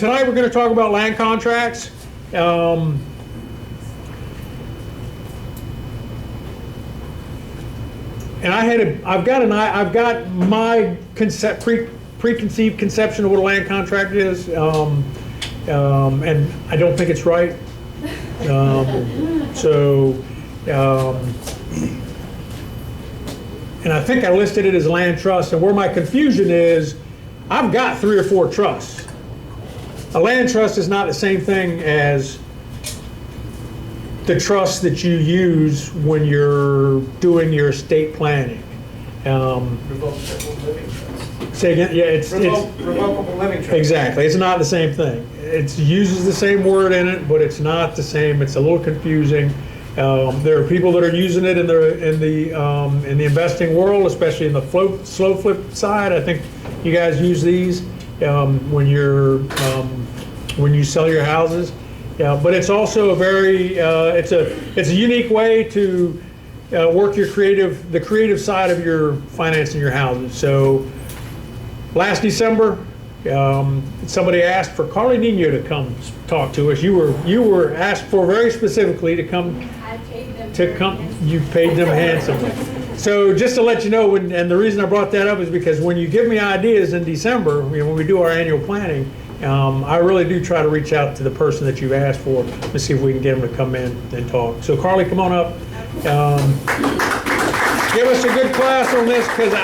Tonight we're going to talk about land contracts. And I've got my preconceived conception of what a land contract is, and I don't think it's right. And I think I listed it as land trust, and where my confusion is, I've got 3 or 4 trusts. A land trust is not the same thing as the trust that you use when you're doing your estate planning. Say again? Yeah, it's revocable living trust. Exactly. It's not the same thing. It uses the same word in it, but it's not the same. It's a little confusing. There are people that are using it in the investing world, especially in the slow flip side. I think you guys use these when you sell your houses. But it's also a very it's a unique way to work the creative side of your financing your houses. So last December, somebody asked for Carly Niño to come talk to us. You were asked for very specifically to come. I paid them. You paid them handsomely. So just to let you know, and the reason I brought that up is because when you give me ideas in December, when we do our annual planning, I really do try to reach out to the person that you've asked for to see if we can get them to come in and talk. So Carly, come on up. Give us a good class on this, because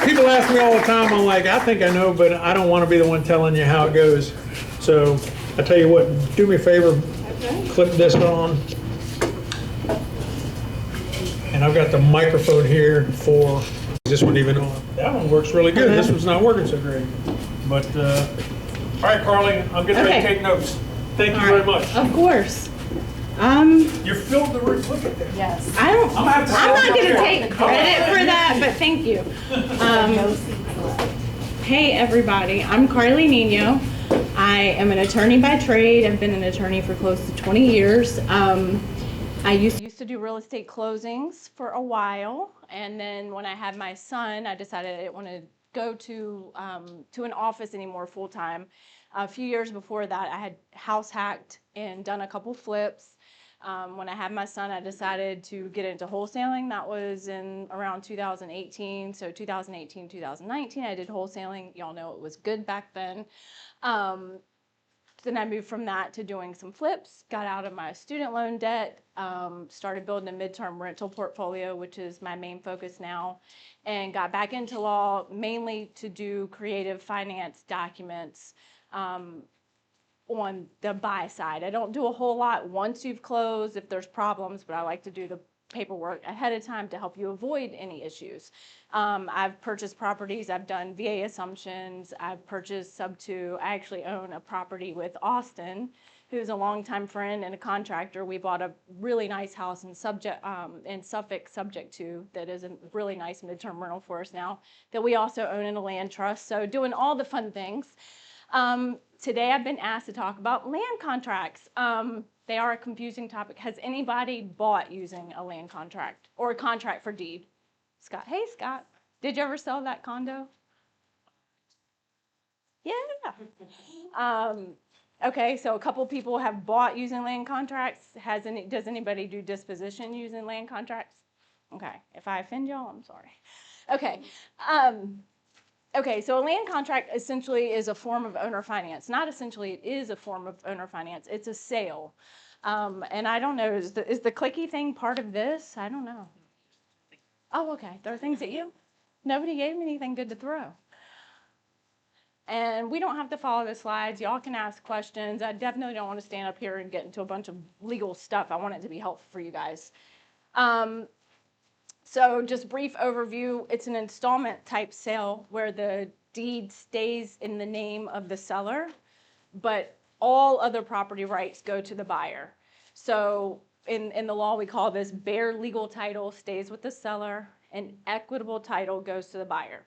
people ask me all the time. I'm like, I think I know, but I don't want to be the one telling you how it goes. So I tell you what, do me a favor, clip this on. And I've got the microphone here for, is this one even on? That one works really good. This one's not working so great. But, all right, Carly, I'm getting ready to take notes. Thank you very much. Of course. You filled the room. Look at that. Yes. I'm not going to take credit for that, but thank you. Hey, everybody. I'm Carly Niño. I am an attorney by trade. I've been an attorney for close to 20 years. I used to do real estate closings for a while, and then when I had my son, I decided I didn't want to go to an office anymore full time. A few years before that, I had house hacked and done a couple flips. When I had my son, I decided to get into wholesaling. That was in around 2018. So 2018, 2019, I did wholesaling. Y'all know it was good back then. Then I moved from that to doing some flips, got out of my student loan debt, started building a midterm rental portfolio, which is my main focus now, and got back into law mainly to do creative finance documents on the buy side. I don't do a whole lot once you've closed if there's problems, but I like to do the paperwork ahead of time to help you avoid any issues. I've purchased properties, I've done VA assumptions, I've purchased sub-2. I actually own a property with Austin, who's a longtime friend and a contractor. We bought a really nice house in Suffolk, subject to, that is a really nice midterm rental for us now, that we also own in a land trust. So doing all the fun things. Today I've been asked to talk about land contracts. They are a confusing topic. Has anybody bought using a land contract or a contract for deed? Scott, hey Scott, did you ever sell that condo? Yeah. Okay, so a couple people have bought using land contracts. Does anybody do disposition using land contracts? Okay, if I offend y'all, I'm sorry. Okay. Okay, so a land contract essentially is a form of owner finance. Not essentially, it is a form of owner finance. It's a sale. And I don't know, is the clicky thing part of this? I don't know. Oh, okay. There are things at you? Nobody gave me anything good to throw. And we don't have to follow the slides. Y'all can ask questions. I definitely don't want to stand up here and get into a bunch of legal stuff. I want it to be helpful for you guys. So just brief overview, it's an installment type sale where the deed stays in the name of the seller, but all other property rights go to the buyer. So in the law, we call this bare legal title stays with the seller and equitable title goes to the buyer.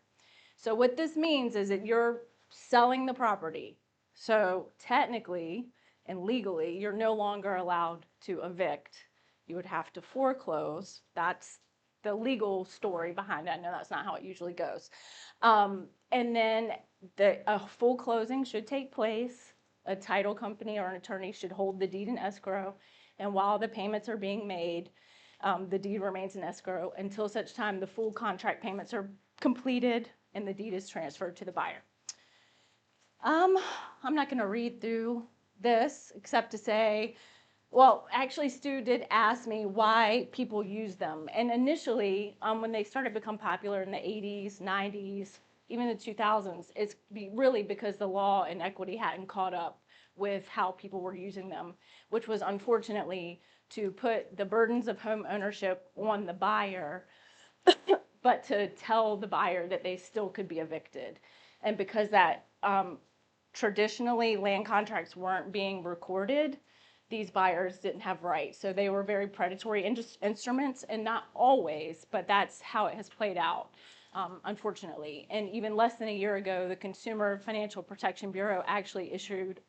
So what this means is that you're selling the property. So technically and legally, you're no longer allowed to evict. You would have to foreclose. That's the legal story behind it. I know that's not how it usually goes. And then a full closing should take place. A title company or an attorney should hold the deed in escrow. And while the payments are being made, the deed remains in escrow until such time the full contract payments are completed and the deed is transferred to the buyer. I'm not going to read through this except to say, well, actually, Stu did ask me why people use them. And initially, when they started to become popular in the 80s, 90s, even the 2000s, it's really because the law and equity hadn't caught up with how people were using them, which was unfortunately to put the burdens of home ownership on the buyer, but to tell the buyer that they still could be evicted. And because that traditionally land contracts weren't being recorded, these buyers didn't have rights. So they were very predatory instruments, and not always, but that's how it has played out, unfortunately. And even less than a year ago, the Consumer Financial Protection Bureau actually issued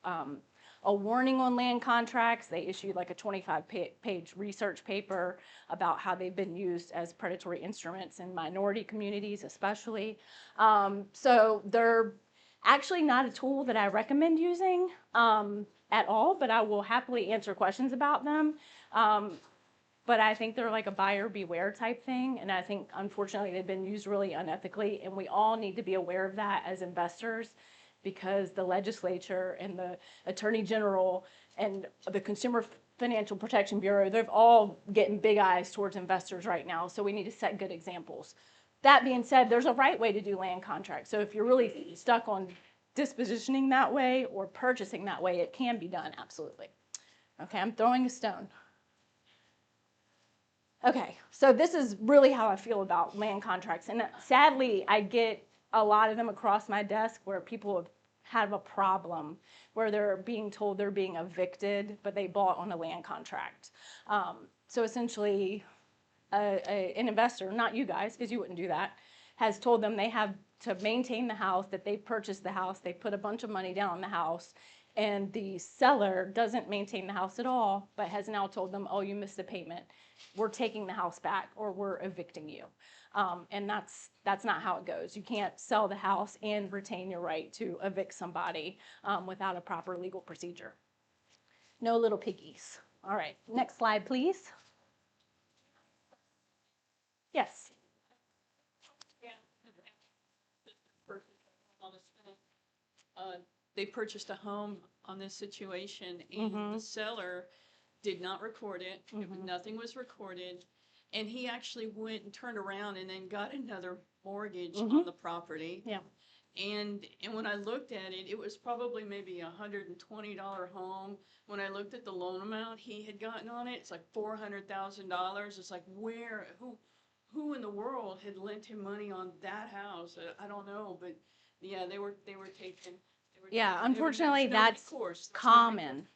a warning on land contracts. They issued like a 25-page research paper about how they've been used as predatory instruments in minority communities, especially. So they're actually not a tool that I recommend using at all, but I will happily answer questions about them. But I think they're like a buyer beware type thing. And I think, unfortunately, they've been used really unethically. And we all need to be aware of that as investors, because the legislature and the attorney general and the Consumer Financial Protection Bureau, they're all getting big eyes towards investors right now. So we need to set good examples. That being said, there's a right way to do land contracts. So if you're really stuck on dispositioning that way or purchasing that way, it can be done, absolutely. Okay, I'm throwing a stone. Okay, so this is really how I feel about land contracts. And sadly, I get a lot of them across my desk where people have a problem where they're being told they're being evicted, but they bought on a land contract. So essentially, an investor, not you guys, because you wouldn't do that, has told them they have to maintain the house, that they purchased the house, they put a bunch of money down on the house, and the seller doesn't maintain the house at all, but has now told them, oh, you missed a payment. We're taking the house back, or we're evicting you. And that's not how it goes. You can't sell the house and retain your right to evict somebody without a proper legal procedure. No little piggies. All right, next slide, please. Yes. They purchased a home on this situation, and the seller did not record it. Nothing was recorded. And he actually went and turned around and then got another mortgage on the property. Yeah. And when I looked at it, it was probably maybe $120 home. When I looked at the loan amount he had gotten on it, it's like $400,000. It's like, who in the world had lent him money on that house? I don't know, but yeah, they were taken. Yeah, unfortunately, that's common.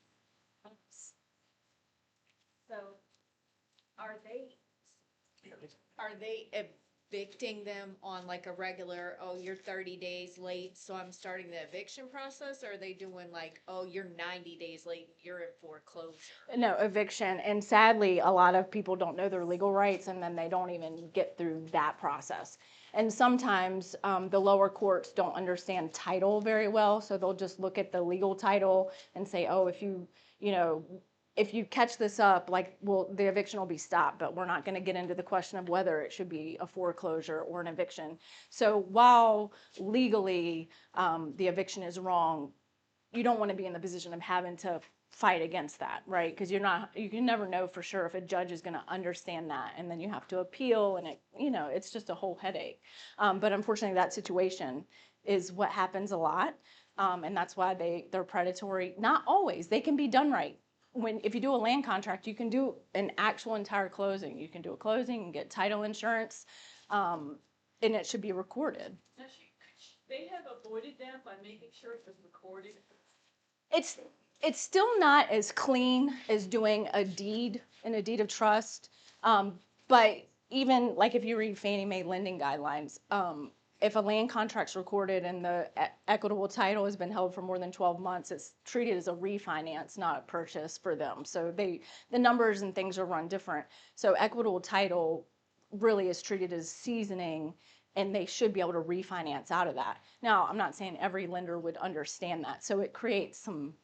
So, are they evicting them on like a regular, oh, you're 30 days late, so I'm starting the eviction process? Or are they doing like, oh, you're 90 days late, you're in foreclosure? No, eviction. And sadly, a lot of people don't know their legal rights, and then they don't even get through that process. And sometimes the lower courts don't understand title very well, so they'll just look at the legal title and say, oh, if you catch this up, like, well, the eviction will be stopped, but we're not going to get into the question of whether it should be a foreclosure or an eviction. So while legally the eviction is wrong, you don't want to be in the position of having to fight against that, right? Because you can never know for sure if a judge is going to understand that, and then you have to appeal, and it's just a whole headache. But unfortunately, that situation is what happens a lot, and that's why they're predatory. Not always. They can be done right. If you do a land contract, you can do an actual entire closing. You can do a closing and get title insurance, and it should be recorded. They have avoided that by making sure it was recorded. It's still not as clean as doing a deed and a deed of trust, but even like if you read Fannie Mae lending guidelines, if a land contract's recorded and the equitable title has been held for more than 12 months, it's treated as a refinance, not a purchase for them. So the numbers and things are run different. So equitable title really is treated as seasoning, and they should be able to refinance out of that. Now, I'm not saying every lender would understand that, so it creates some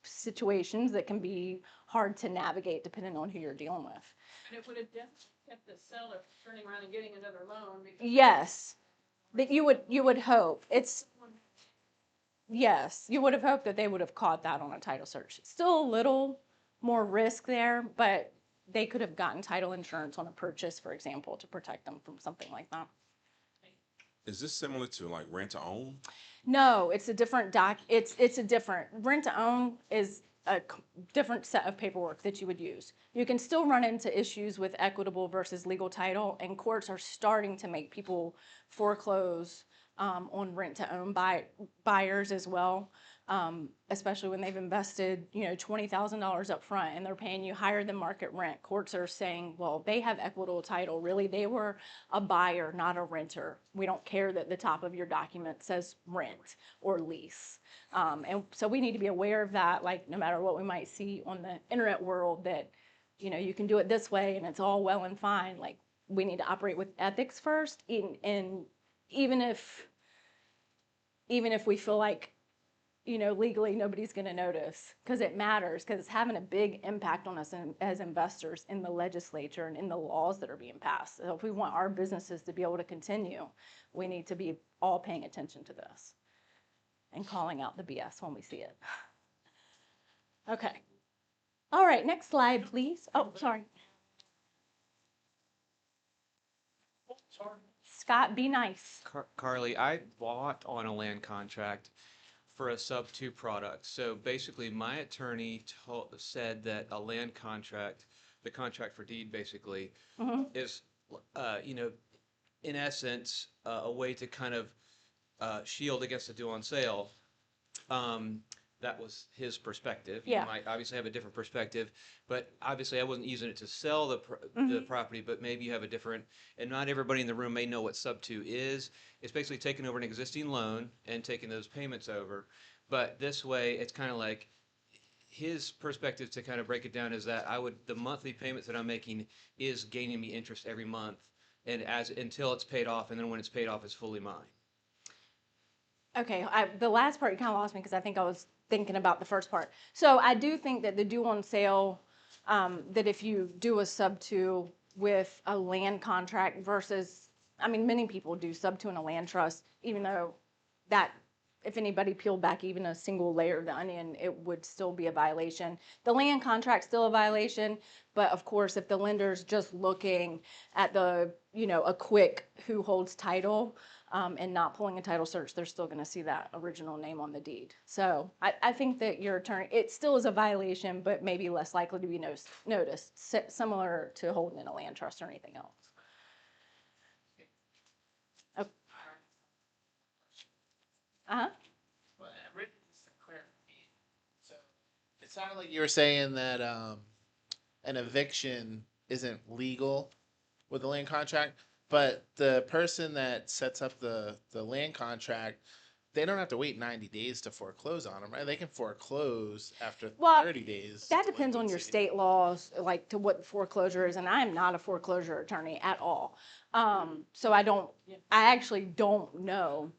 situations that can be hard to navigate depending on who you're dealing with. And it would have definitely kept the seller from turning around and getting another loan. Because Yes, that you would hope. Yes, you would have hoped that they would have caught that on a title search. Still a little more risk there, but they could have gotten title insurance on a purchase, for example, to protect them from something like that. Is this similar to like rent to own? No, it's a different it's a different, rent to own is a different set of paperwork that you would use. You can still run into issues with equitable versus legal title, and courts are starting to make people foreclose on rent to own buyers as well, especially when they've invested, $20,000 up front and they're paying you higher than market rent. Courts are saying, well, they have equitable title. Really, they were a buyer, not a renter. We don't care that the top of your document says rent or lease. And so we need to be aware of that, like no matter what we might see on the internet world, that, you can do it this way and it's all well and fine. Like, we need to operate with ethics first, and even if we feel like, legally nobody's going to notice, because it matters, because it's having a big impact on us as investors in the legislature and in the laws that are being passed. So if we want our businesses to be able to continue, we need to be all paying attention to this and calling out the BS when we see it. Okay. All right, next slide, please. Oh, sorry. Scott, be nice. Carly, I bought on a land contract for a sub-2 product. So basically, my attorney said that a land contract, the contract for deed basically, is, in essence, a way to kind of shield against a due on sale. That was his perspective. Yeah. You might obviously have a different perspective, but obviously I wasn't using it to sell the property, but maybe you have a different, and not everybody in the room may know what sub-2 is. It's basically taking over an existing loan and taking those payments over. But this way, it's kind of like his perspective, to kind of break it down, is that the monthly payments that I'm making is gaining me interest every month, and until it's paid off, and then when it's paid off, it's fully mine. Okay, the last part you kind of lost me, because I think I was thinking about the first part. So I do think that the due on sale, that if you do a sub-2 with a land contract versus, many people do sub-2 in a land trust, even though that, if anybody peeled back even a single layer of the onion, it would still be a violation. The land contract's still a violation, but of course, if the lender's just looking at a quick who holds title, and not pulling a title search, they're still going to see that original name on the deed. So I think that your attorney, it still is a violation, but maybe less likely to be noticed, similar to holding in a land trust or anything else. Okay. Well, Rick, just to clarify, so it sounded like you were saying that an eviction isn't legal with a land contract, but the person that sets up the land contract, they don't have to wait 90 days to foreclose on them, right? They can foreclose after 30 days. That depends on your state laws, like to what foreclosure is, and I am not a foreclosure attorney at all. So I actually don't know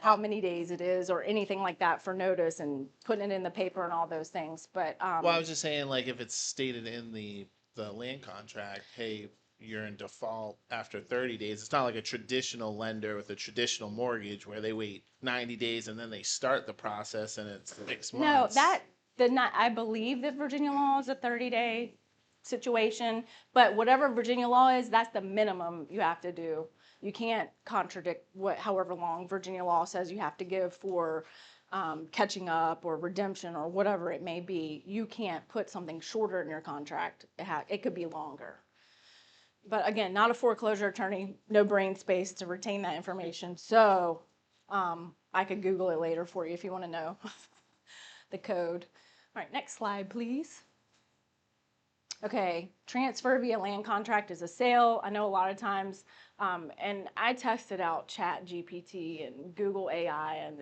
how many days it is or anything like that for notice and putting it in the paper and all those things. But Well, I was just saying, like, if it's stated in the land contract, hey, you're in default after 30 days. It's not like a traditional lender with a traditional mortgage where they wait 90 days and then they start the process and it's 6 months. No, I believe that Virginia law is a 30-day situation, but whatever Virginia law is, that's the minimum you have to do. You can't contradict however long Virginia law says you have to give for catching up or redemption or whatever it may be. You can't put something shorter in your contract. It could be longer. But again, not a foreclosure attorney, no brain space to retain that information. So I could Google it later for you if you want to know the code. All right, next slide, please. Okay, transfer via land contract is a sale. I know a lot of times, and I tested out Chat GPT and Google AI, and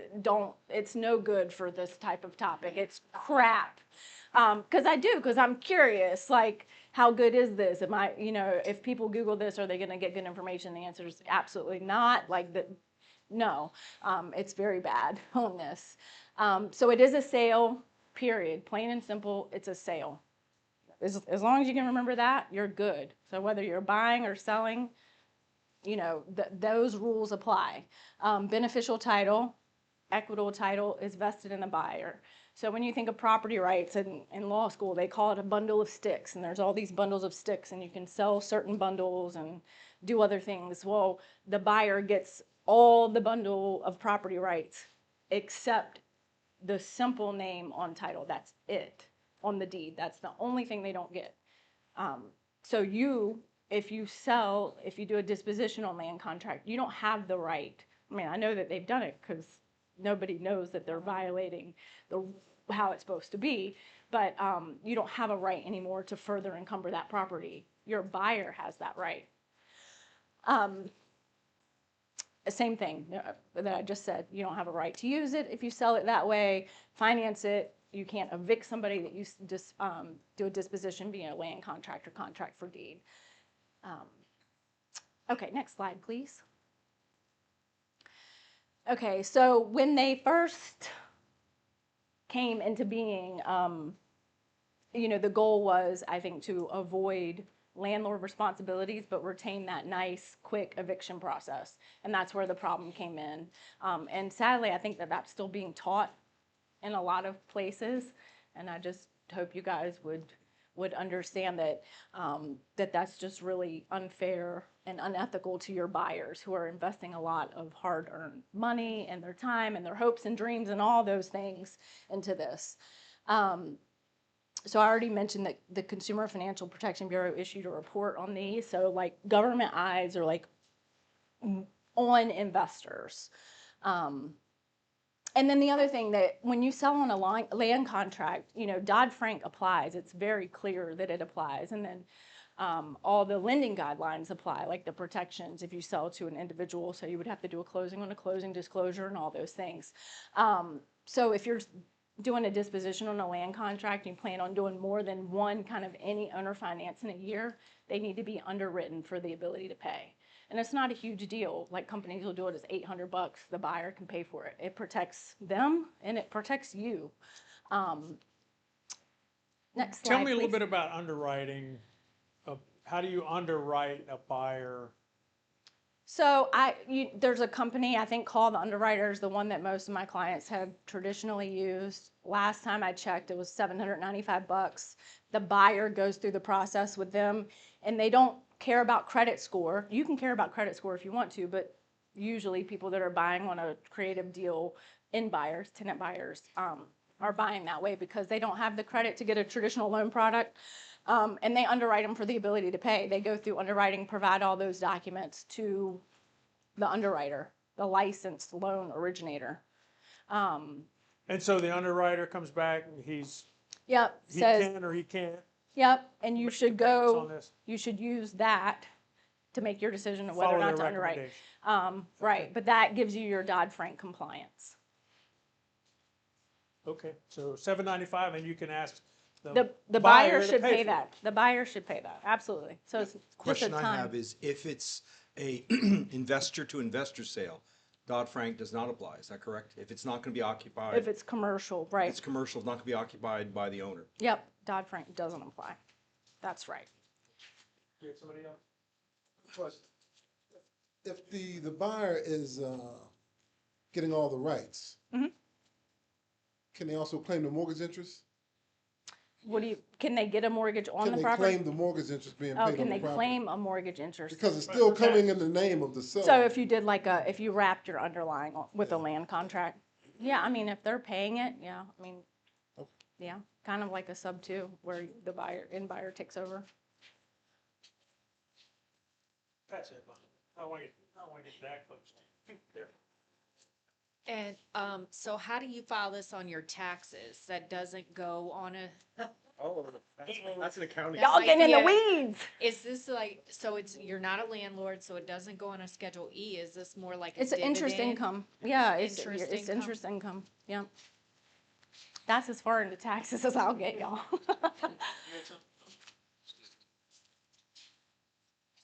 it's no good for this type of topic. It's crap. Because I'm curious, like, how good is this? Am I, if people Google this, are they going to get good information? The answer is absolutely not. Like, no, it's very bad on this. So it is a sale, period. Plain and simple, it's a sale. As long as you can remember that, you're good. So whether you're buying or selling, those rules apply. Beneficial title, equitable title is vested in the buyer. So when you think of property rights in law school, they call it a bundle of sticks, and there's all these bundles of sticks, and you can sell certain bundles and do other things. Well, the buyer gets all the bundle of property rights except the simple name on title. That's it. On the deed. That's the only thing they don't get. So if you do a disposition on land contract, you don't have the right. I mean, I know that they've done it because nobody knows that they're violating how it's supposed to be, but you don't have a right anymore to further encumber that property. Your buyer has that right. Same thing that I just said. You don't have a right to use it if you sell it that way, finance it. You can't evict somebody that you just do a disposition via a land contract or contract for deed. Okay, next slide, please. Okay, so when they first came into being, the goal was, I think, to avoid landlord responsibilities, but retain that nice, quick eviction process. And that's where the problem came in. And sadly, I think that that's still being taught in a lot of places. And I just hope you guys would understand that that's just really unfair and unethical to your buyers who are investing a lot of hard-earned money and their time and their hopes and dreams and all those things into this. So I already mentioned that the Consumer Financial Protection Bureau issued a report on these. So like government eyes are like on investors. And then the other thing that when you sell on a land contract, Dodd-Frank applies. It's very clear that it applies. And then all the lending guidelines apply, like the protections if you sell to an individual. So you would have to do a closing on a closing disclosure and all those things. So if you're doing a disposition on a land contract, and you plan on doing more than one kind of any owner finance in a year, they need to be underwritten for the ability to pay. And it's not a huge deal. Like companies will do it as $800. The buyer can pay for it. It protects them and it protects you. Next slide, Tell me a little please. bit about underwriting. How do you underwrite a buyer? So there's a company I think called Underwriters, the one that most of my clients have traditionally used. Last time I checked, it was $795. The buyer goes through the process with them, and they don't care about credit score. You can care about credit score if you want to, but usually people that are buying on a creative deal, tenant buyers, are buying that way because they don't have the credit to get a traditional loan product. And they underwrite them for the ability to pay. They go through underwriting, provide all those documents to the underwriter, the licensed loan originator. And so the underwriter comes back and he Says, can or he can't. yep, and you should Comments on this? you should use that to make your decision of whether Follow or not their to underwrite. recommendation. Right, but that gives you your Dodd-Frank compliance. Okay, so $795, and you can ask The buyer should pay that. The buyer should pay that, absolutely. So it's just a Question I have time. is if it's a investor to investor sale, Dodd-Frank does not apply, is that correct? If it's not going to be occupied, If it's commercial, if right. it's commercial, it's not going to be occupied by the owner. Yep, Dodd-Frank doesn't apply. That's right. You have somebody else? Question. If the buyer is getting all the rights, Mhm. can they also claim the mortgage interest? Can they get a mortgage on Can the they property? claim the mortgage interest being Oh, paid can on the they property? claim a mortgage interest? Because it's still coming in the name of the seller. So if you did if you wrapped your underlying with a land contract, yeah, I mean, if they're paying it, yeah, I mean, yeah, kind of like a sub-2 where the buyer takes over. That's it. I don't want to get that close. There. And, so how do you file this on your taxes? That doesn't go on a, Oh, that's an accounting. That Y'all might getting in be the a- weeds. is this like, so it's, you're not a landlord, so it doesn't go on a Schedule E? Is this more like a It's an interest dividend? income. Yeah, it's Interest interest income. Yeah. That's as far into taxes as I'll get, y'all.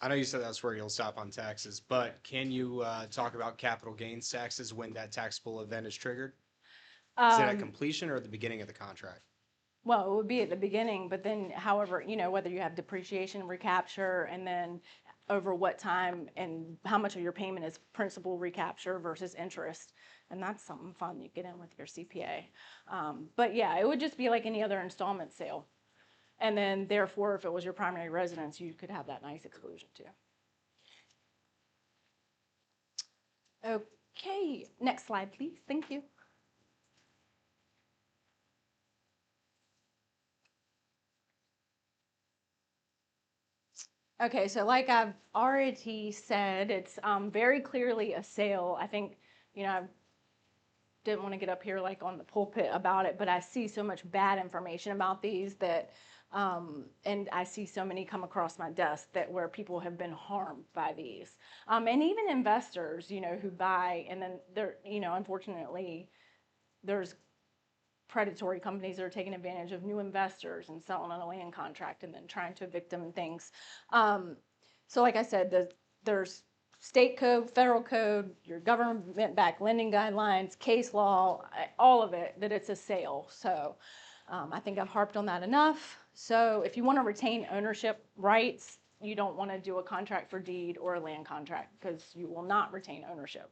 I know you said that's where you'll stop on taxes, but can you talk about capital gains taxes when that taxable event is triggered? Is it at completion or at the beginning of the contract? Well, it would be at the beginning, but then however, whether you have depreciation recapture and then over what time and how much of your payment is principal recapture versus interest. And that's something fun you get in with your CPA. But yeah, it would just be like any other installment sale. And then therefore, if it was your primary residence, you could have that nice exclusion too. Okay, next slide, please. Thank you. Okay, so like I've already said, it's very clearly a sale. I think, I didn't want to get up here like on the pulpit about it, but I see so much bad information about these that, and I see so many come across my desk that where people have been harmed by these. And even investors, who buy and then they're, unfortunately, there's predatory companies that are taking advantage of new investors and selling on a land contract and then trying to evict them and things. So like I said, there's state code, federal code, your government-backed lending guidelines, case law, all of it, that it's a sale. So I think I've harped on that enough. So if you want to retain ownership rights, you don't want to do a contract for deed or a land contract because you will not retain ownership.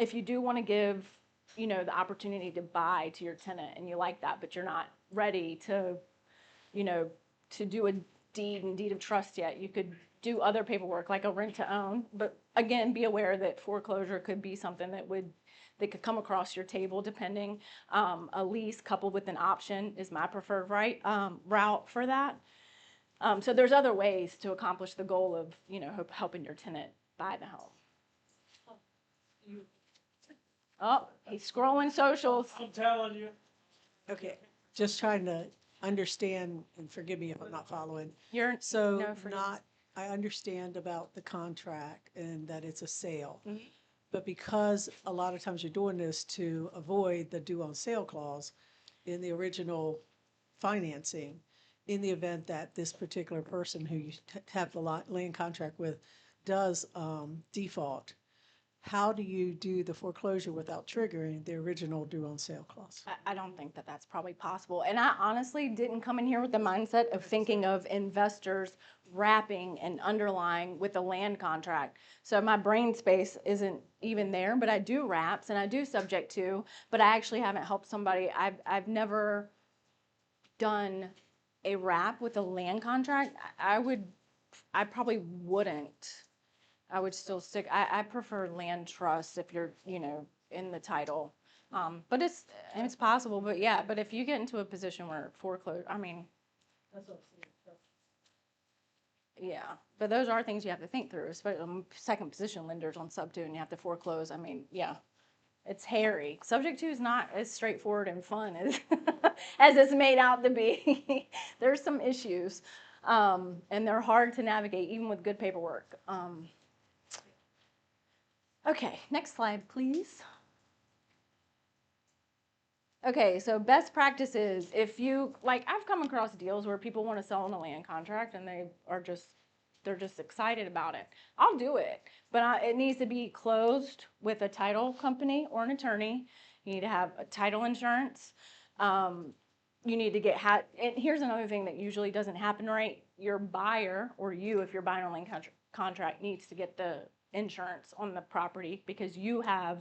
If you do want to give the opportunity to buy to your tenant and you like that, but you're not ready to, to do a deed and deed of trust yet, you could do other paperwork like a rent to own. But again, be aware that foreclosure could be something that could come across your table depending. A lease coupled with an option is my preferred route for that. So there's other ways to accomplish the goal of, helping your tenant buy the home. Oh, he's scrolling socials. I'm telling you. Okay, just trying to understand, and forgive me if I'm not following. So I understand about the contract and that it's a sale. Mhm. But because a lot of times you're doing this to avoid the due on sale clause in the original financing, in the event that this particular person who you have the land contract with does default, how do you do the foreclosure without triggering the original due on sale clause? I don't think that that's probably possible. And I honestly didn't come in here with the mindset of thinking of investors wrapping and underlying with a land contract. So my brain space isn't even there, but I do wraps and I do subject to, but I actually haven't helped somebody. I've never done a wrap with a land contract. I probably wouldn't. I would still stick, I prefer land trust if you're, in the title. But it's possible, but yeah, but if you get into a position where foreclosure, yeah, but those are things you have to think through, especially second position lenders on sub 2 and you have to foreclose. Yeah, it's hairy. Subject to is not as straightforward and fun as, as it's made out to be. There's some issues, and they're hard to navigate even with good paperwork. Okay, next slide, please. Okay, so best practices. If you, I've come across deals where people want to sell on a land contract and they're just excited about it. I'll do it, but it needs to be closed with a title company or an attorney. You need to have a title insurance. You need to get, and here's another thing that usually doesn't happen right. Your buyer, or you, if you're buying a land contract, needs to get the insurance on the property because you have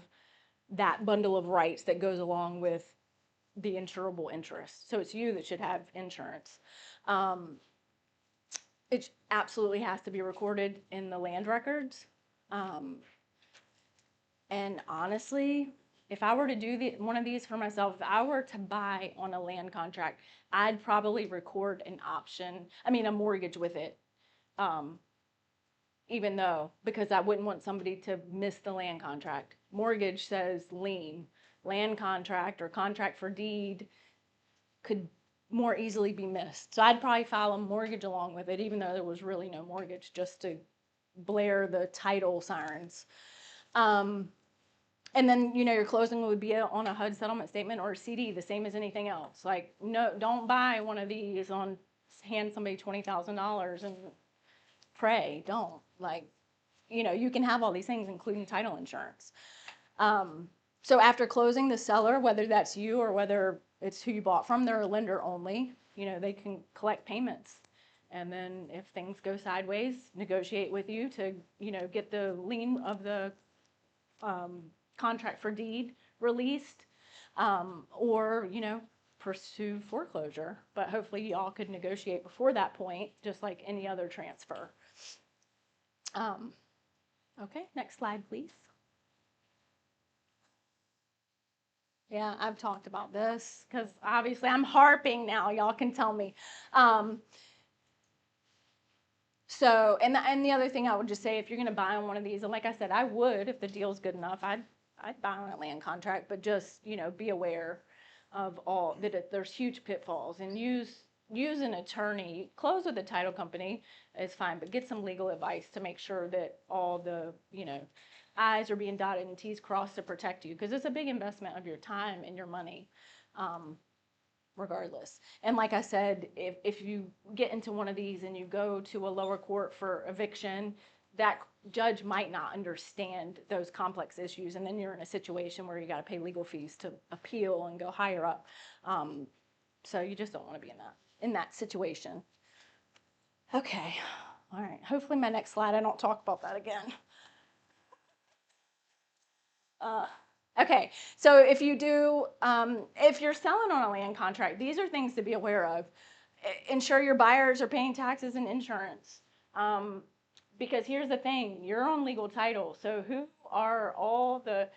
that bundle of rights that goes along with the insurable interest. So it's you that should have insurance. It absolutely has to be recorded in the land records. And honestly, if I were to do one of these for myself, if I were to buy on a land contract, I'd probably record an option, a mortgage with it. even though, because I wouldn't want somebody to miss the land contract. Mortgage says lien. Land contract or contract for deed could more easily be missed. So I'd probably file a mortgage along with it, even though there was really no mortgage, just to blare the title sirens. And then, your closing would be on a HUD settlement statement or a CD, the same as anything else. Like, no, don't buy one of these hand somebody $20,000 and pray. Don't. Like, you can have all these things, including title insurance. So after closing, the seller, whether that's you or whether it's who you bought from, they're a lender only. They can collect payments. And then if things go sideways, negotiate with you to, get the lien of the contract for deed released, or, pursue foreclosure. But hopefully y'all could negotiate before that point, just like any other transfer. Okay, next slide, please. Yeah, I've talked about this because obviously I'm harping now. Y'all can tell me. So, and the other thing I would just say, if you're going to buy on one of these, and like I said, I would, if the deal's good enough, I'd buy on a land contract, but just, be aware of all that there's huge pitfalls, and use an attorney. Close with a title company is fine, but get some legal advice to make sure that all the, I's are being dotted and T's crossed to protect you, because it's a big investment of your time and your money, regardless. And like I said, if you get into one of these and you go to a lower court for eviction, that judge might not understand those complex issues, and then you're in a situation where you got to pay legal fees to appeal and go higher up. So you just don't want to be in that situation. Okay, all right. Hopefully my next slide I don't talk about that again. Okay, so if you're selling on a land contract, these are things to be aware of. Ensure your buyers are paying taxes and insurance. Because here's the thing, you're on legal title. So who are all the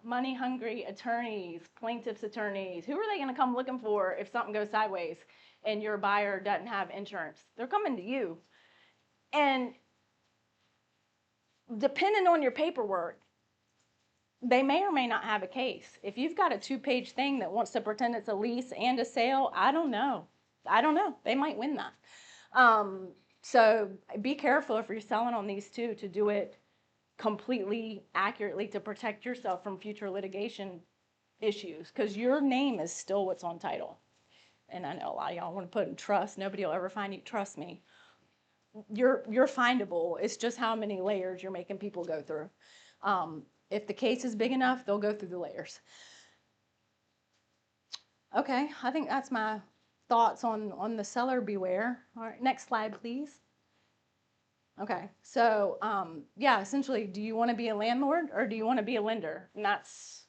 money-hungry attorneys, plaintiff's attorneys? Who are they going to come looking for if something goes sideways and your buyer doesn't have insurance? They're coming to you. And depending on your paperwork, they may or may not have a case. If you've got a 2-page thing that wants to pretend it's a lease and a sale, I don't know. They might win that. So be careful if you're selling on these two to do it completely accurately to protect yourself from future litigation issues, because your name is still what's on title. And I know a lot of y'all want to put in trust. Nobody will ever find you. Trust me. You're findable. It's just how many layers you're making people go through. If the case is big enough, they'll go through the layers. Okay, I think that's my thoughts on the seller beware. All right, next slide, please. Okay, so yeah, essentially, do you want to be a landlord or do you want to be a lender? And that's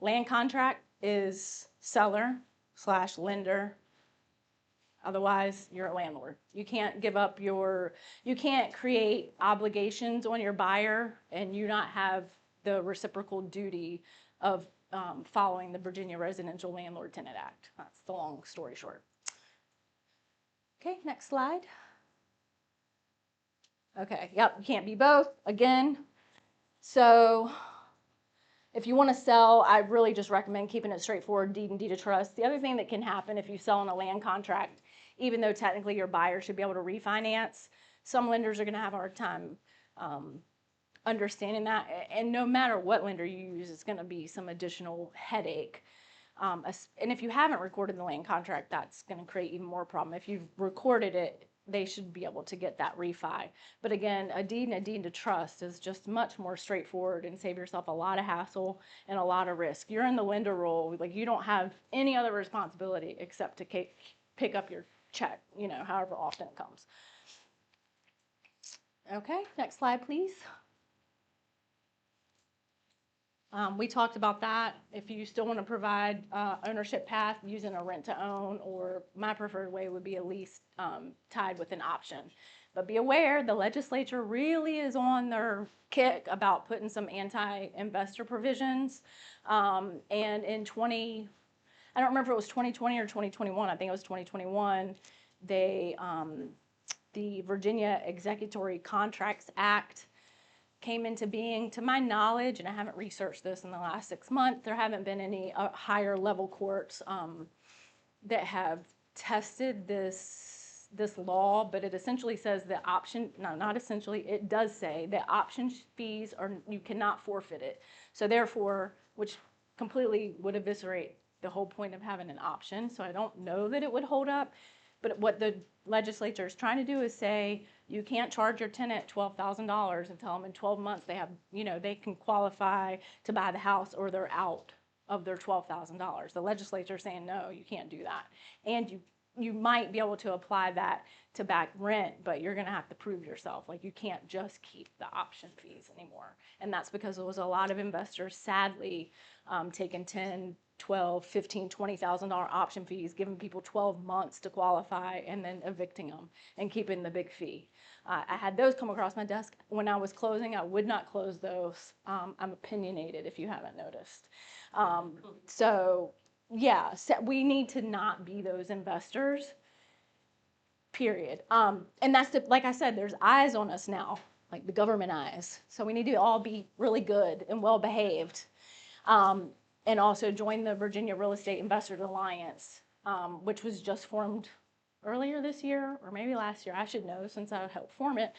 land contract is seller/lender. Otherwise, you're a landlord. You can't give up you can't create obligations on your buyer and you not have the reciprocal duty of following the Virginia Residential Landlord Tenant Act. That's the long story short. Okay, next slide. Okay, yep, you can't be both, again. So if you want to sell, I really just recommend keeping it straightforward, deed and deed of trust. The other thing that can happen if you sell on a land contract, even though technically your buyer should be able to refinance, some lenders are going to have a hard time understanding that. And no matter what lender you use, it's going to be some additional headache. And if you haven't recorded the land contract, that's going to create even more problem. If you've recorded it, they should be able to get that refi. But again, a deed and a deed to trust is just much more straightforward and save yourself a lot of hassle and a lot of risk. You're in the lender role, like you don't have any other responsibility except to pick up your check, however often it comes. Okay, next slide, please. We talked about that. If you still want to provide ownership path using a rent to own, or my preferred way would be a lease tied with an option. But be aware, the legislature really is on their kick about putting some anti-investor provisions. And in I don't remember if it was 2020 or 2021, I think it was 2021, the the Virginia Executory Contracts Act came into being, to my knowledge, and I haven't researched this in the last 6 months, there haven't been any higher level courts that have tested this law, but it essentially says that not essentially, it does say that option fees you cannot forfeit it. So therefore, which completely would eviscerate the whole point of having an option. So I don't know that it would hold up. But what the legislature is trying to do is say you can't charge your tenant $12,000 and tell them in 12 months they can qualify to buy the house or they're out of their $12,000. The legislature is saying no, you can't do that. And you might be able to apply that to back rent, but you're going to have to prove yourself. Like, you can't just keep the option fees anymore. And that's because there was a lot of investors, sadly, taking 10, 12, 15, $20,000 option fees, giving people 12 months to qualify and then evicting them and keeping the big fee. I had those come across my desk. When I was closing, I would not close those. I'm opinionated, if you haven't noticed. So we need to not be those investors, period. And that's like I said, there's eyes on us now, like the government eyes. So we need to all be really good and well behaved. And also join the Virginia Real Estate Investors Alliance, which was just formed earlier this year, or maybe last year. I should know since I helped form it.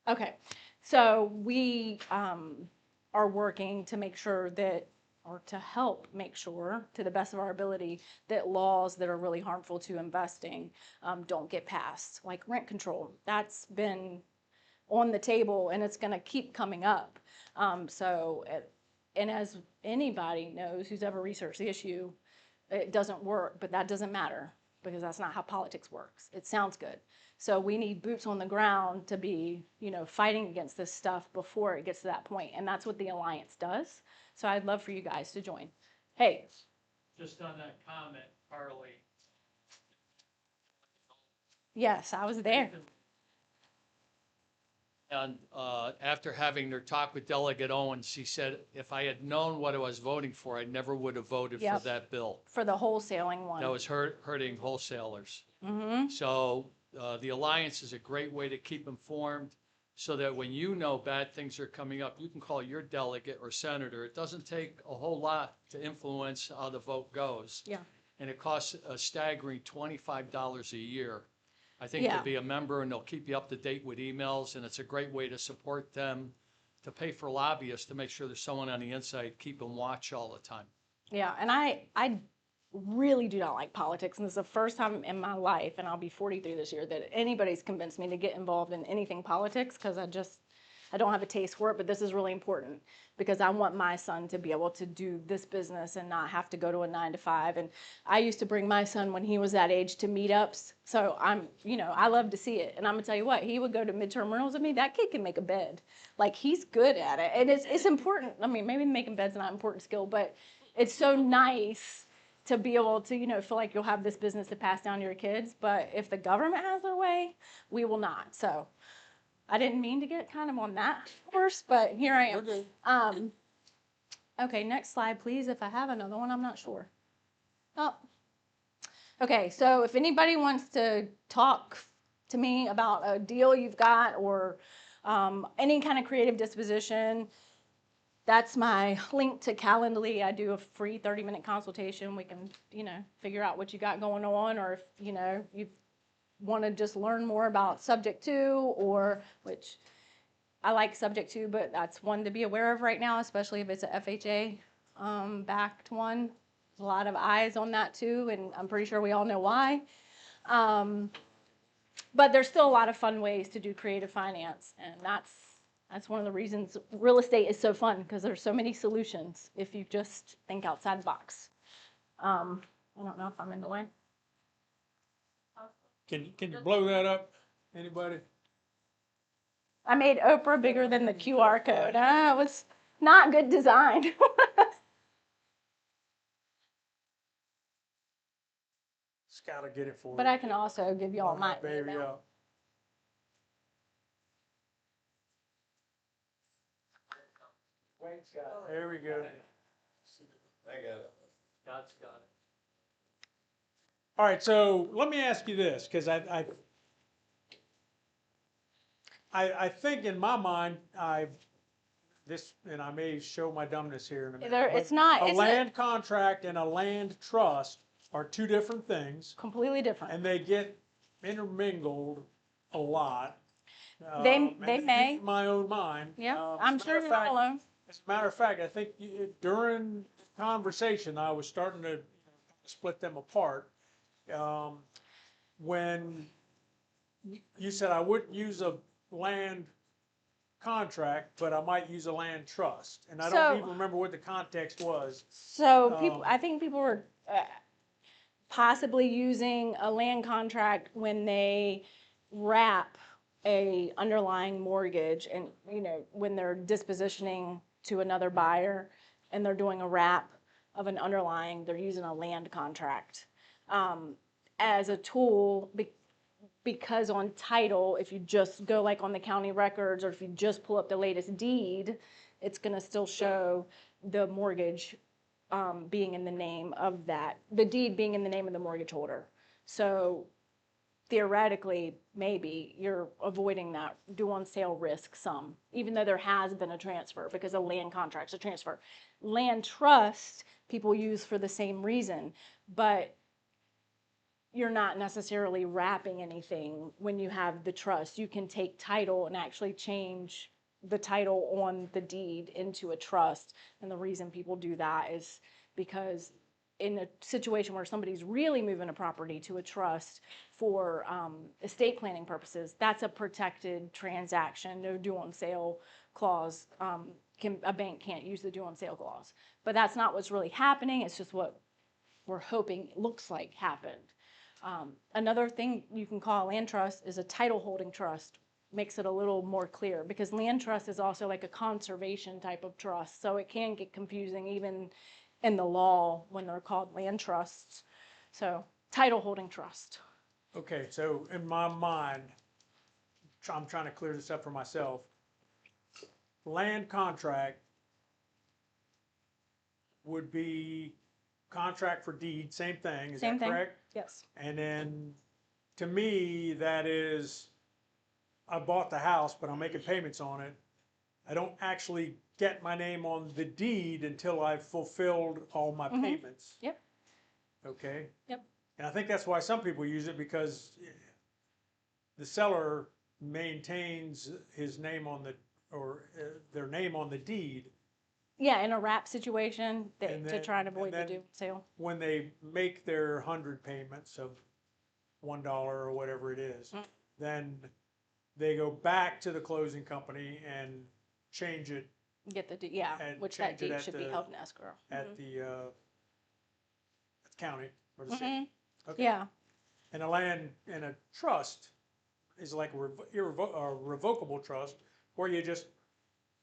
Okay, so we are working to make sure that, or to help make sure, to the best of our ability, that laws that are really harmful to investing don't get passed, like rent control. That's been on the table, and it's going to keep coming up. And as anybody knows who's ever researched the issue, it doesn't work, but that doesn't matter because that's not how politics works. It sounds good. So we need boots on the ground to be, fighting against this stuff before it gets to that point. And that's what the Alliance does. So I'd love for you guys to join. Hey. Just on that comment, Carly. Yes, I was there. And after having their talk with Delegate Owens, she said, if I had known what I was voting for, I never would have voted for that bill. For the wholesaling one. That was hurting wholesalers. Mm-hmm. So the Alliance is a great way to keep informed so that when bad things are coming up, you can call your delegate or senator. It doesn't take a whole lot to influence how the vote goes. Yeah. And it costs a staggering $25 a year. I think to be a member, and they'll keep you up to date with emails, and it's a great way to support them, to pay for lobbyists, to make sure there's someone on the inside keeping watch all the time. Yeah, and I really do not like politics, and this is the first time in my life, and I'll be 43 this year, that anybody's convinced me to get involved in anything politics, because I don't have a taste for it, but this is really important because I want my son to be able to do this business and not have to go to a 9-to-5. And I used to bring my son when he was that age to meetups. So I love to see it. And I'm gonna tell you what, he would go to midterm rentals with me. That kid can make a bed. Like, he's good at it. And it's important. I mean, maybe making beds is not an important skill, but it's so nice to be able to, feel like you'll have this business to pass down to your kids. But if the government has their way, we will not. So I didn't mean to get kind of on that horse, but here I am. Okay, next slide, please. If I have another one, I'm not sure. Oh. Okay, so if anybody wants to talk to me about a deal you've got or any kind of creative disposition, that's my link to Calendly. I do a free 30-minute consultation. We can, figure out what you got going on, or if, you want to just learn more about subject to, or which I like subject to, but that's one to be aware of right now, especially if it's a FHA backed one. There's a lot of eyes on that too, and I'm pretty sure we all know why. But there's still a lot of fun ways to do creative finance, and that's one of the reasons real estate is so fun, because there's so many solutions if you just think outside the box. I don't know if I'm in the way. Can you blow that up? Anybody? I made Oprah bigger than the QR code. It was not good design. Just gotta get it for But you. I can also give y'all my baby email. up. There we go. I got it. God's got it. All right, so let me ask you this, because I think in my mind, and I may show my dumbness here in a minute. It's but not. A It's land contract and a land trust are two different things, completely different. and they get intermingled a lot. They And may. in my own mind. Yeah, As I'm a sure matter of you're not fact- alone. As a matter of fact, I think during the conversation, I was starting to split them apart. When you said I wouldn't use a land contract, but I might use a land trust. And I don't So- even remember what the context was. So people, Um, I think people were possibly using a land contract when they wrap a underlying mortgage, and when they're dispositioning to another buyer and they're doing a wrap of an underlying, they're using a land contract as a tool. Because on title, if you just go like on the county records, or if you just pull up the latest deed, it's going to still show the mortgage being in the name of the deed being in the name of the mortgage holder. So theoretically, maybe you're avoiding that due on sale risk some, even though there has been a transfer, because a land contract's a transfer. Land trust people use for the same reason, but you're not necessarily wrapping anything when you have the trust. You can take title and actually change the title on the deed into a trust. And the reason people do that is because in a situation where somebody's really moving a property to a trust for estate planning purposes, that's a protected transaction. No due on sale clause. A bank can't use the due on sale clause. But that's not what's really happening. It's just what we're hoping looks like happened. Another thing you can call a land trust is a title holding trust. Makes it a little more clear, because land trust is also like a conservation type of trust. So it can get confusing even in the law when they're called land trusts. So title holding trust. Okay, so in my mind, I'm trying to clear this up for myself. Land contract would be contract for deed, same thing, is Same that thing. correct? Yes. And then, to me, that is, I bought the house, but I'm making payments on it. I don't actually get my name on the deed until I've fulfilled all my payments. Yep. Okay? Yep. And I think that's why some people use it, because the seller maintains his name on their name on the deed. Yeah, in a wrap situation And to then- try to avoid and the then- due sale. When they make their 100 payments of $1 or whatever it is, then they go back to the closing company and change it Get the deed, and which that change it deed at should be the- held in escrow. at the county or the Mhm. city. Okay. Yeah. And a land and a trust is like a revocable trust, where you just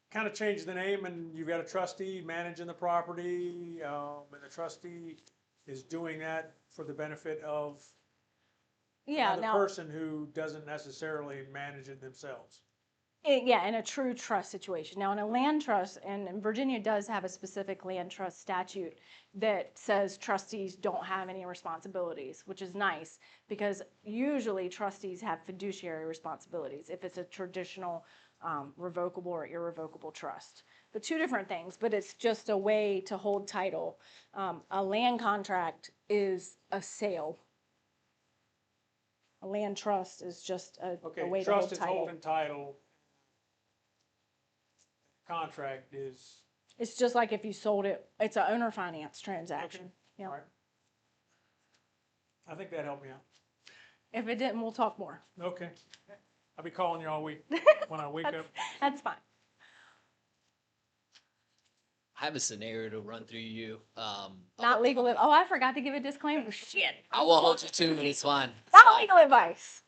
kind of change the name and you've got a trustee managing the property, and the trustee is doing that for the benefit of Yeah. another Now, person who doesn't necessarily manage it themselves. in a true trust situation. Now, in a land trust, and Virginia does have a specific land trust statute that says trustees don't have any responsibilities, which is nice, because usually trustees have fiduciary responsibilities if it's a traditional revocable or irrevocable trust. The two different things, but it's just a way to hold title. A land contract is a sale. A land trust is just a Okay, way to hold trust is title. holding title. Contract is, It's just like if you sold it, it's an owner finance transaction. Yeah. all right. I think that helped me out. If it didn't, we'll talk more. Okay. I'll be calling you all week when I wake up. That's fine. I have a scenario to run through you. Not legal. Oh, I forgot to give a disclaimer. Shit. I will hold you to it. It's fine. Not legal advice.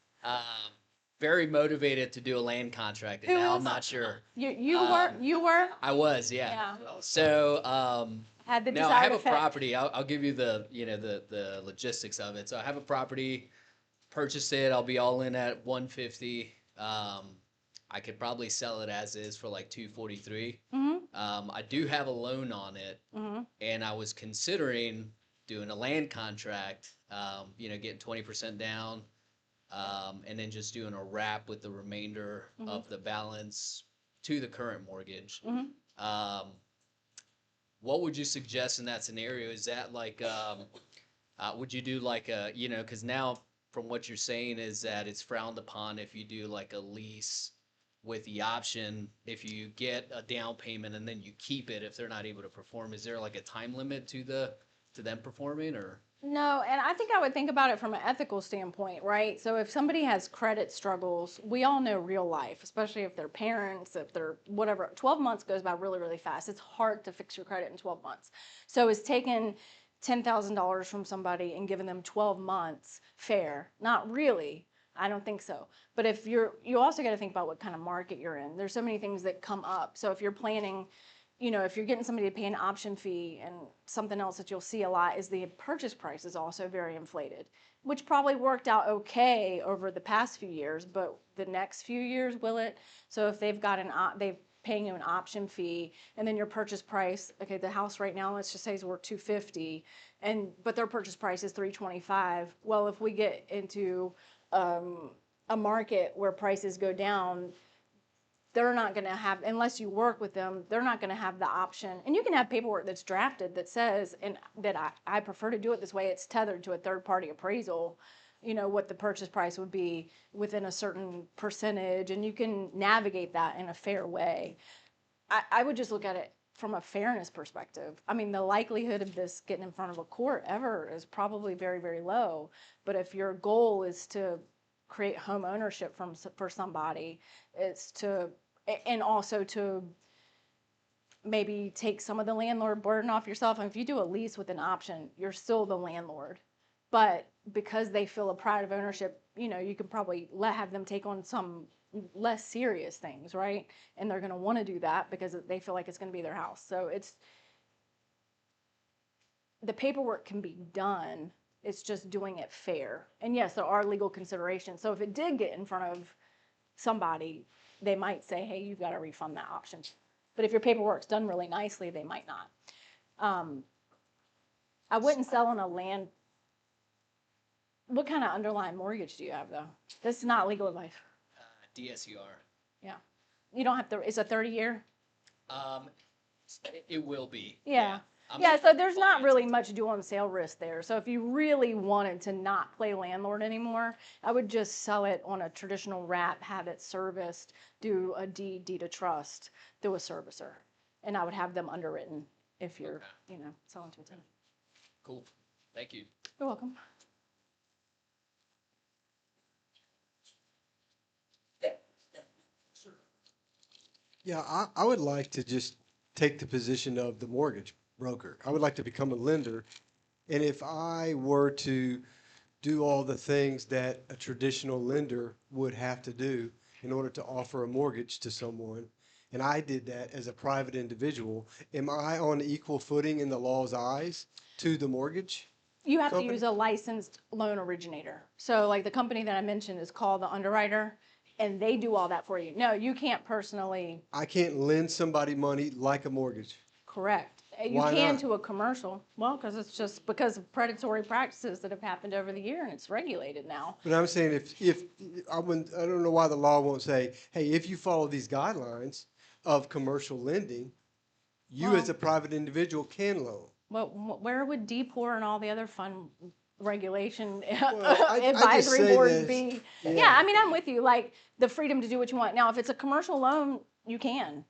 Very motivated to do a land contract, and Who now is I'm not sure. You were. I was, yeah. So Had the now I desired have a effect. property. I'll give you the the logistics of it. So I have a property, purchased it. I'll be all in at 150. I could probably sell it as is for like 243. Mm-hmm. I do have a loan on it, Mm-hmm. and I was considering doing a land contract, you know, getting 20% down, and then just doing a wrap with the remainder of the balance to the current mortgage. What would you suggest in that scenario? Is that like, would you do like a, you know, because now from what you're saying is that it's frowned upon if you do like a lease with the option, if you get a down payment and then you keep it if they're not able to perform. Is there like a time limit to them performing, or? No, and I think I would think about it from an ethical standpoint, right? So if somebody has credit struggles, we all know real life, especially if they're parents, if they're whatever, 12 months goes by really, really fast. It's hard to fix your credit in 12 months. So is taking $10,000 from somebody and giving them 12 months fair? Not really. I don't think so. But if you also got to think about what kind of market you're in. There's so many things that come up. So if you're planning, you know, if you're getting somebody to pay an option fee, and something else that you'll see a lot is the purchase price is also very inflated, which probably worked out okay over the past few years, but the next few years, will it? So if they've got they've paying you an option fee, and then your purchase price, okay, the house right now, let's just say is worth $250, but their purchase price is $325. Well, if we get into a market where prices go down, they're not going to have, unless you work with them, they're not going to have the option. And you can have paperwork that's drafted that says, and that I prefer to do it this way, it's tethered to a third-party appraisal, you know, what the purchase price would be within a certain percentage, and you can navigate that in a fair way. I would just look at it from a fairness perspective. I mean, the likelihood of this getting in front of a court ever is probably very, very low. But if your goal is to create home ownership for somebody, it's to, and also to maybe take some of the landlord burden off yourself. And if you do a lease with an option, you're still the landlord. But because they feel a pride of ownership, you know, you can probably have them take on some less serious things, right? And they're going to want to do that because they feel like it's going to be their house. So the paperwork can be done. It's just doing it fair. And yes, there are legal considerations. So if it did get in front of somebody, they might say, hey, you've got to refund that option. But if your paperwork's done really nicely, they might not. I wouldn't sell on a land. What kind of underlying mortgage do you have, though? This is not legal advice. DSUR. Yeah. You don't have to, it's a 30-year? It will be. Yeah. Yeah, so there's not really much due on sale risk there. So if you really wanted to not play landlord anymore, I would just sell it on a traditional wrap, have it serviced, do a deed of trust through a servicer. And I would have them underwritten if you're, you know, selling to a tenant. Cool. Thank you. You're welcome. Yeah, I would like to just take the position of the mortgage broker. I would like to become a lender. And if I were to do all the things that a traditional lender would have to do in order to offer a mortgage to someone, and I did that as a private individual, am I on equal footing in the law's eyes to the mortgage? You have to use a licensed loan originator. So like the company that I mentioned is called the underwriter, and they do all that for you. No, you can't personally. I can't lend somebody money like a mortgage. Correct. You Why can not? to a commercial. Well, because it's just because of predatory practices that have happened over the year, and it's regulated now. But I'm saying if I don't know why the law won't say, hey, if you follow these guidelines of commercial lending, you as a private individual can loan. Well, where would DPOR and all the other fun regulation I advisory just say boards this. be? Yeah. Yeah, I mean, I'm with you. Like the freedom to do what you want. Now, if it's a commercial loan, you can.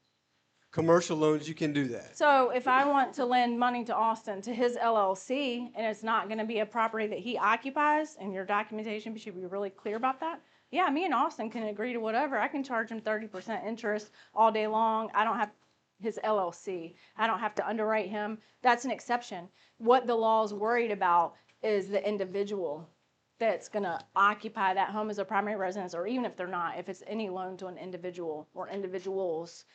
Commercial loans, you can do that. So if I want to lend money to Austin, to his LLC, and it's not going to be a property that he occupies, and your documentation should be really clear about that, yeah, me and Austin can agree to whatever. I can charge him 30% interest all day long. I don't have his LLC. I don't have to underwrite him. That's an exception. What the law is worried about is the individual that's going to occupy that home as a primary residence, or even if they're not, if it's any loan to an individual or individuals,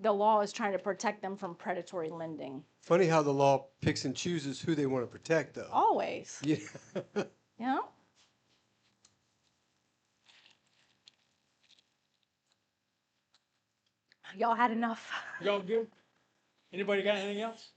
the law is trying to protect them from predatory lending. Funny how the law picks and chooses who they want to protect, though. Always. Yeah. Yeah. Y'all had enough. Y'all good? Anybody got anything else?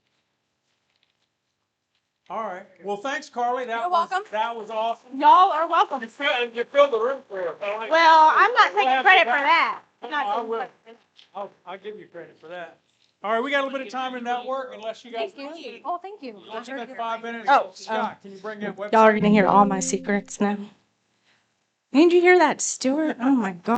All right. Well, thanks, Carly. You're welcome. That was awesome. Y'all are welcome. You filled the room for us. Well, I'm not taking credit for that. I'm not I taking will. credit for that. I'll give you credit for that. All right, we got a little bit of time to network unless you guys. Thank you. Oh, thank you. We'll spend 5 minutes. Oh, Scott, can you bring that website? Y'all are gonna hear all my secrets now. Did you hear that, Stuart? Oh my God.